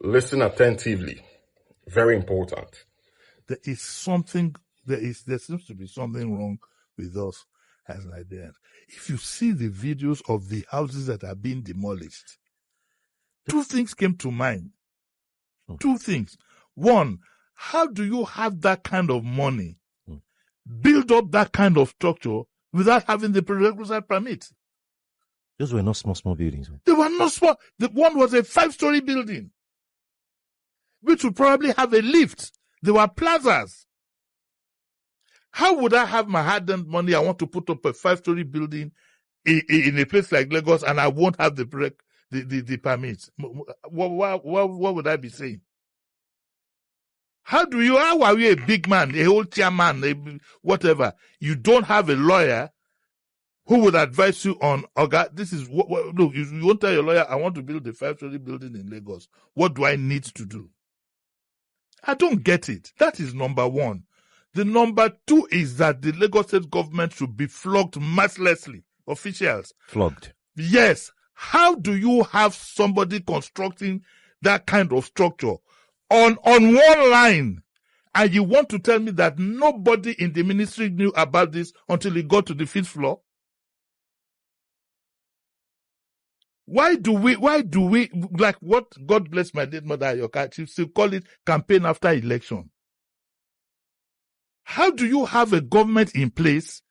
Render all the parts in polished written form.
Listen attentively. Very important. There seems to be something wrong with us as Nigerians. If you see the videos of the houses that are being demolished, two things came to mind. Two things. One, how do you have that kind of money, build up that kind of structure without having the prerequisite permit? Those were not small buildings. They were not small. The one was a 5-story building, which would probably have a lift. There were plazas. How would I have my hard-earned money? I want to put up a 5-story building in a place like Lagos, and I won't have the permits. What would I be saying? How are you a big man, a whole chairman, whatever? You don't have a lawyer who would advise you on, look, you won't tell your lawyer, I want to build a 5-story building in Lagos. What do I need to do? I don't get it. That is number one. The number two is that the Lagos State government should be flogged mercilessly. Officials. Flogged. Yes. How do you have somebody constructing that kind of structure on one line, and you want to tell me that nobody in the ministry knew about this until it got to the 5th floor? Why do we, like what, God bless my dead mother, Ayoka, she still call it campaign after election? How do you have a government in place,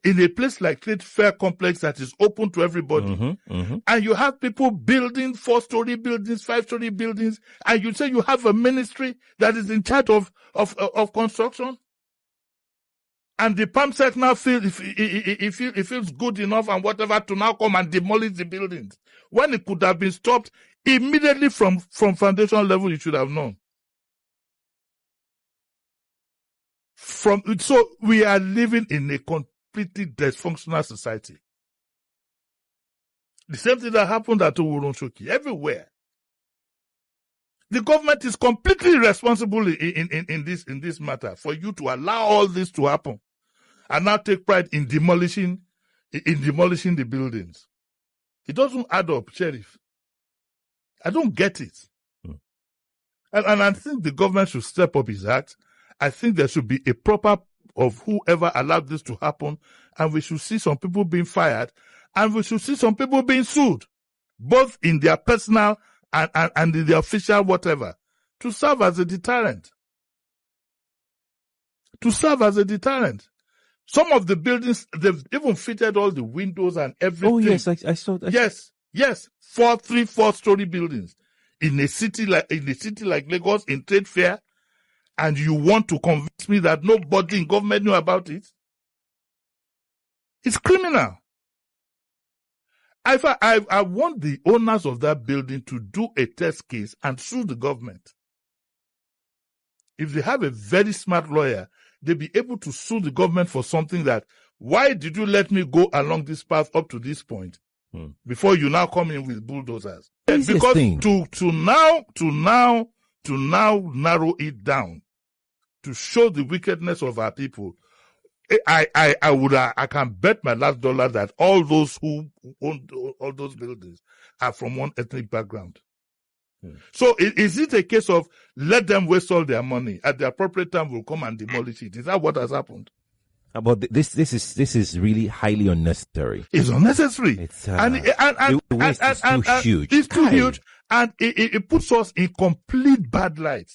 in a place like Trade Fair Complex that is open to everybody, and you have people building 4-story buildings, 5-story buildings, and you say you have a ministry that is in charge of construction? And the PAMSEC now it feels good enough and whatever to now come and demolish the buildings, when it could have been stopped immediately from foundation level. You should have known. So we are living in a completely dysfunctional society. The same thing that happened at Owuronshoki, everywhere. The government is completely responsible in this matter for you to allow all this to happen, and now take pride in demolishing the buildings. It doesn't add up, Sheriff. I don't get it. And I think the government should step up its act. I think there should be a proper of whoever allowed this to happen, and we should see some people being fired, and we should see some people being sued, both in their personal and in the official whatever, to serve as a deterrent. Some of the buildings, they've even fitted all the windows and everything. Oh yes, I saw that. Yes. 4-story buildings in a city like Lagos, in Trade Fair, and you want to convince me that nobody in government knew about it? It's criminal. I want the owners of that building to do a test case and sue the government. If they have a very smart lawyer, they'll be able to sue the government for something that, why did you let me go along this path up to this point before you now come in with bulldozers? Because to now narrow it down, to show the wickedness of our people, I can bet my last dollar that all those who own all those buildings are from one ethnic background. So is it a case of let them waste all their money, at the appropriate time we'll come and demolish it? Is that what has happened? But this is really highly unnecessary. It's unnecessary. The waste is too huge. It's too huge, and it puts us in complete bad light.